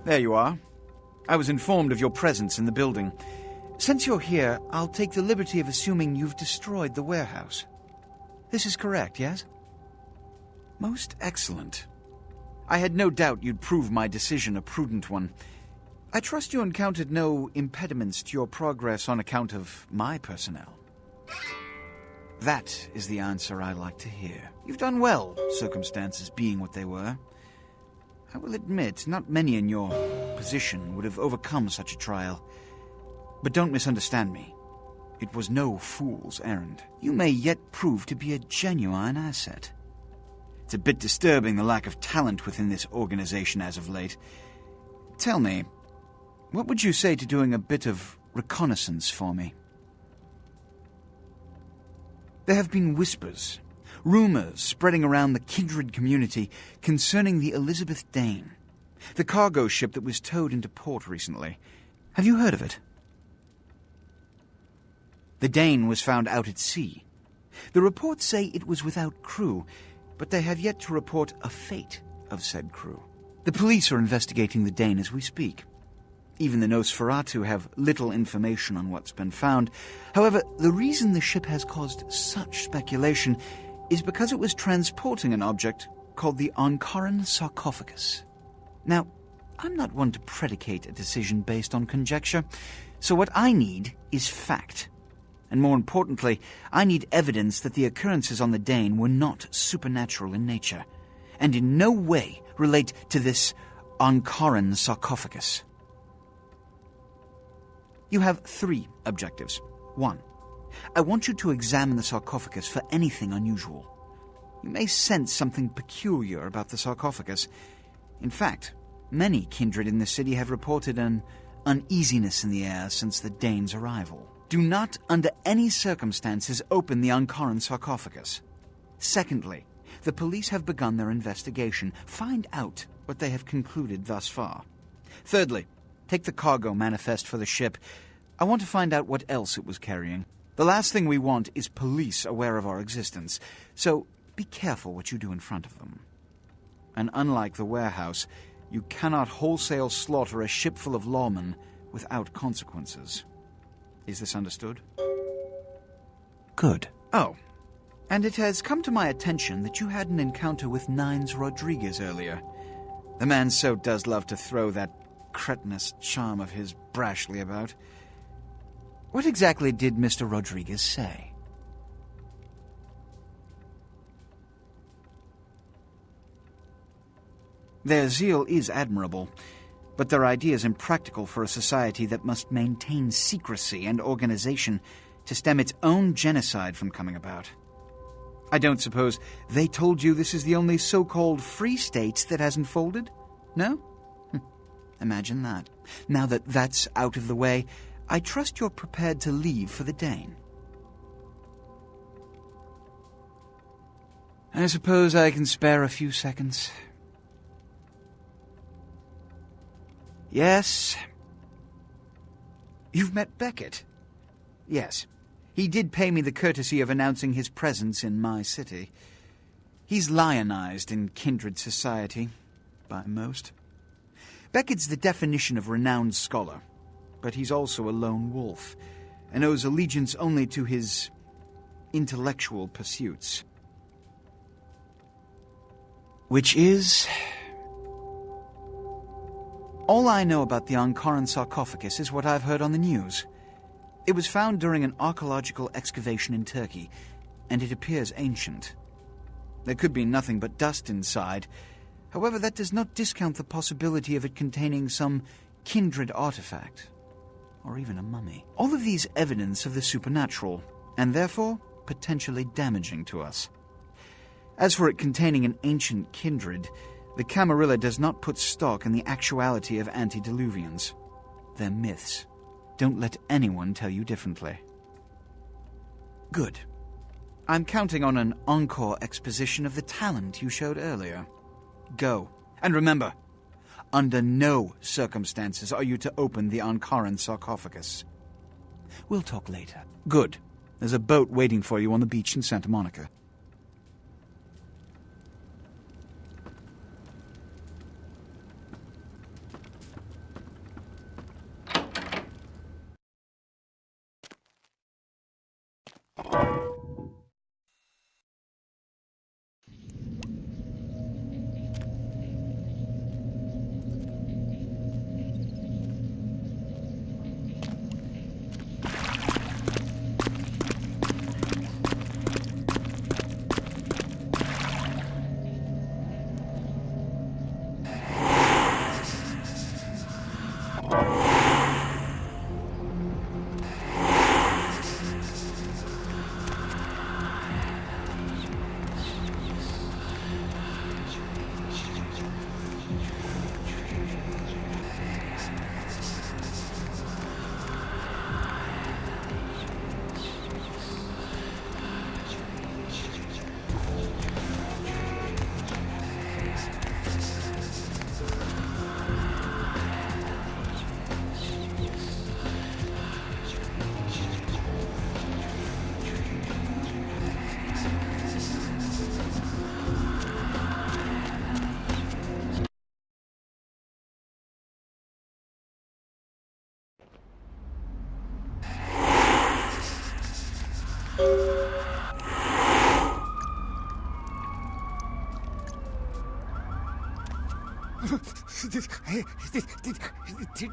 There you are. I was informed of your presence in the building. Since you're here, I'll take the liberty of assuming you've destroyed the warehouse. This is correct, yes? Most excellent. I had no doubt you'd prove my decision a prudent one. I trust you encountered no impediments to your progress on account of my personnel. That is the answer I like to hear. You've done well, circumstances being what they were. I will admit, not many in your position would have overcome such a trial. But don't misunderstand me. It was no fool's errand. You may yet prove to be a genuine asset. It's a bit disturbing, the lack of talent within this organization as of late. Tell me, what would you say to doing a bit of reconnaissance for me? There have been whispers, rumors spreading around the kindred community concerning the Elizabeth Dane, the cargo ship that was towed into port recently. Have you heard of it? The Dane was found out at sea. The reports say it was without crew, but they have yet to report a fate of said crew. The police are investigating the Dane as we speak. Even the Nosferatu have little information on what's been found. However, the reason the ship has caused such speculation is because it was transporting an object called the Ankaran sarcophagus. Now, I'm not one to predicate a decision based on conjecture, so what I need is fact. And more importantly, I need evidence that the occurrences on the Dane were not supernatural in nature, and in no way relate to this Ankaran sarcophagus. You have 3 objectives. 1. I want you to examine the sarcophagus for anything unusual. You may sense something peculiar about the sarcophagus. In fact, many kindred in the city have reported an uneasiness in the air since the Dane's arrival. Do not, under any circumstances, open the Ankaran sarcophagus. Secondly, the police have begun their investigation. Find out what they have concluded thus far. Thirdly, take the cargo manifest for the ship. I want to find out what else it was carrying. The last thing we want is police aware of our existence, so be careful what you do in front of them. And unlike the warehouse, you cannot wholesale slaughter a ship full of lawmen without consequences. Is this understood? Good. Oh, and it has come to my attention that you had an encounter with Nines Rodriguez earlier. The man so does love to throw that cretinous charm of his brashly about. What exactly did Mr. Rodriguez say? Their zeal is admirable, but their idea is impractical for a society that must maintain secrecy and organization to stem its own genocide from coming about. I don't suppose they told you this is the only so-called free state that hasn't folded? No? Imagine that. Now that that's out of the way, I trust you're prepared to leave for the Dane. I suppose I can spare a few seconds. Yes. You've met Beckett? Yes. He did pay me the courtesy of announcing his presence in my city. He's lionized in kindred society, by most. Beckett's the definition of renowned scholar, but he's also a lone wolf, and owes allegiance only to his intellectual pursuits. Which is... All I know about the Ankaran sarcophagus is what I've heard on the news. It was found during an archaeological excavation in Turkey, and it appears ancient. There could be nothing but dust inside. However, that does not discount the possibility of it containing some kindred artifact, or even a mummy. All of these evidence of the supernatural, and therefore potentially damaging to us. As for it containing an ancient kindred, The Camarilla does not put stock in the actuality of antediluvians. They're myths. Don't let anyone tell you differently. Good. I'm counting on an encore exposition of the talent you showed earlier. Go. And remember, under no circumstances are you to open the Ankaran sarcophagus. We'll talk later. Good. There's a boat waiting for you on the beach in Santa Monica.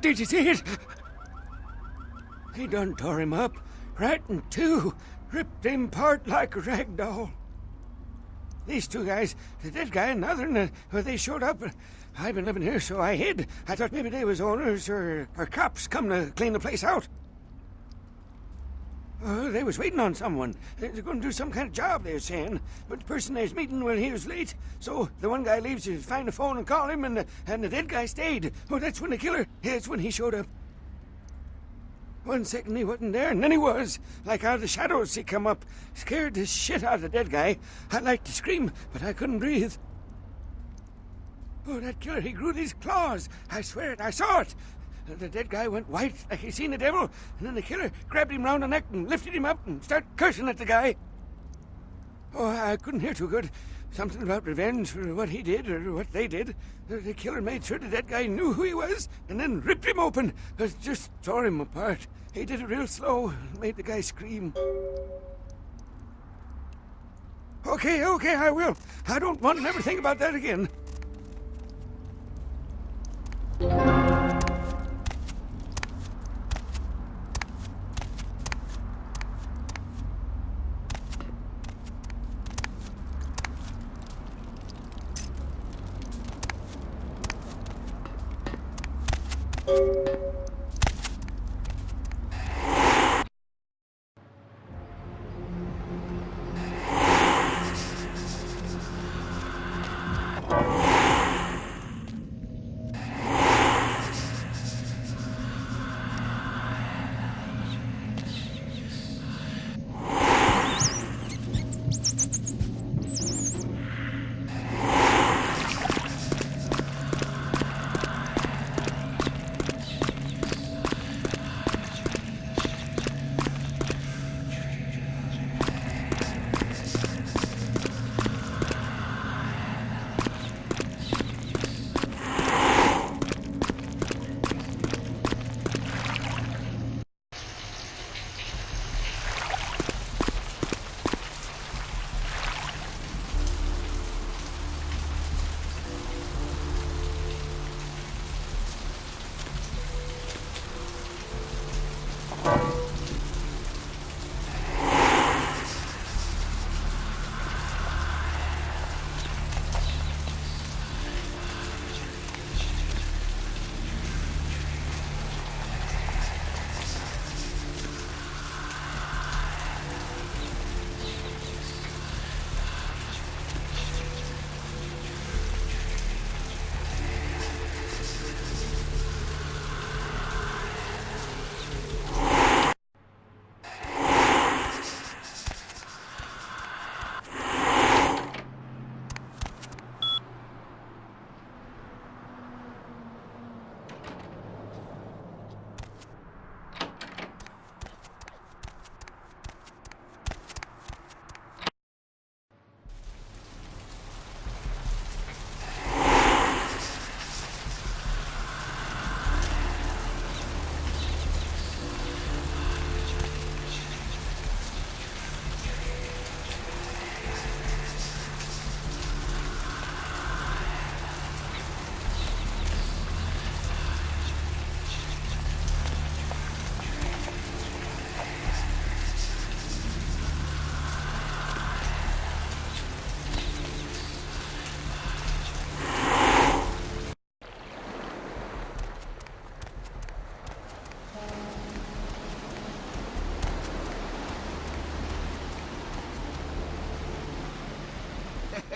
Did you see it? He done tore him up, right in two, ripped him apart like a rag doll. These two guys, the dead guy and the other one, they showed up. I've been living here, so I hid. I thought maybe they was owners or cops come to clean the place out. They was waiting on someone. They're going to do some kind of job, they were saying. But the person they was meeting, well, he was late. So the one guy leaves to find the phone and call him, and the dead guy stayed. Oh, that's when the killer, that's when he showed up. 1 second he wasn't there, and then he was. Like out of the shadows he come up. Scared the shit out of the dead guy. I'd like to scream, but I couldn't breathe. Oh, that killer, he grew these claws. I swear it, I saw it. The dead guy went white like he seen the devil, and then the killer grabbed him round the neck and lifted him up and started cursing at the guy. Oh, I couldn't hear too good. Something about revenge for what he did or what they did. The killer made sure the dead guy knew who he was and then ripped him open. Just tore him apart. He did it real slow, made the guy scream. Okay, I will. I don't want to never think about that again.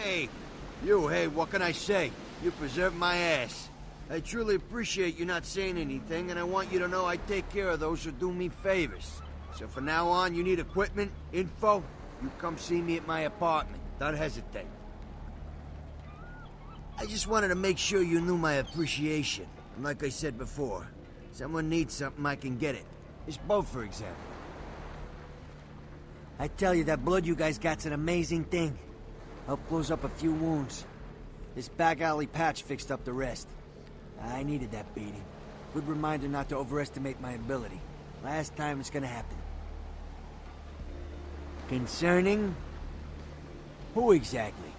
Hey, what can I say? You preserved my ass. I truly appreciate you not saying anything, and I want you to know I take care of those who do me favors. So from now on, you need equipment, info, you come see me at my apartment. Don't hesitate. I just wanted to make sure you knew my appreciation. And like I said before, someone needs something, I can get it. This boat, for example. I tell you, that blood you guys got's an amazing thing. Helped close up a few wounds. This back alley patch fixed up the rest. I needed that beating. Good reminder not to overestimate my ability. Last time it's gonna happen. Concerning? Who exactly?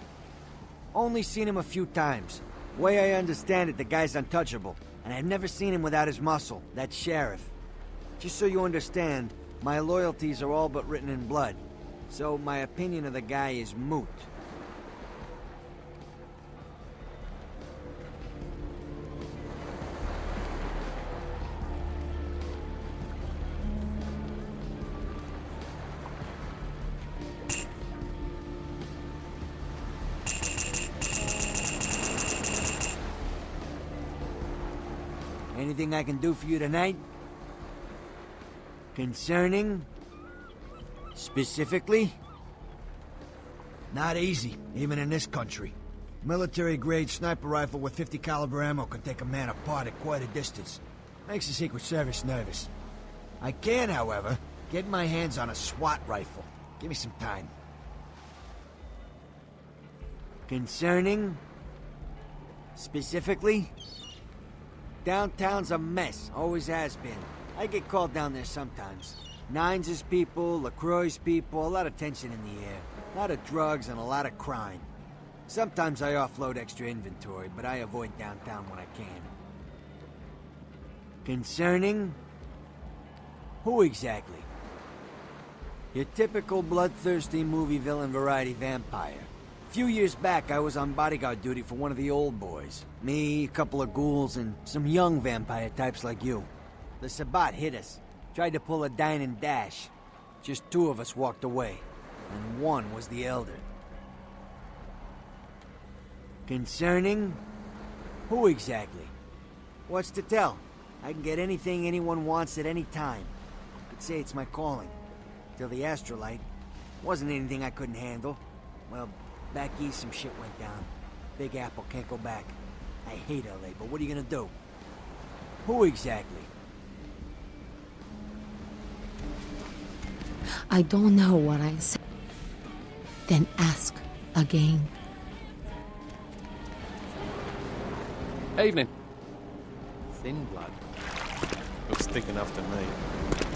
Only seen him a few times. Way I understand it, the guy's untouchable. And I've never seen him without his muscle, that sheriff. Just so you understand, my loyalties are all but written in blood. So my opinion of the guy is moot. Anything I can do for you tonight? Concerning? Specifically? Not easy, even in this country. Military-grade sniper rifle with 50 caliber ammo can take a man apart at quite a distance. Makes the Secret Service nervous. I can, however, get my hands on a SWAT rifle. Give me some time. Concerning? Specifically? Downtown's a mess, always has been. I get called down there sometimes. Nines' people, Lacroix' people, a lot of tension in the air. A lot of drugs and a lot of crime. Sometimes I offload extra inventory, but I avoid downtown when I can. Concerning? Who exactly? Your typical bloodthirsty movie villain variety vampire. A few years back, I was on bodyguard duty for one of the old boys. Me, a couple of ghouls, and some young vampire types like you. The Sabbat hit us. Tried to pull a dine and dash. Just two of us walked away. And one was the Elder. Concerning? Who exactly? What's to tell? I can get anything anyone wants at any time. I'd say it's my calling. Till the Astrolite. Wasn't anything I couldn't handle. Well, back east some shit went down. Big Apple can't go back. I hate LA, but what are you gonna do? Who exactly? I don't know what I said. Then ask again. Evening. Thin blood. Looks thick enough to me.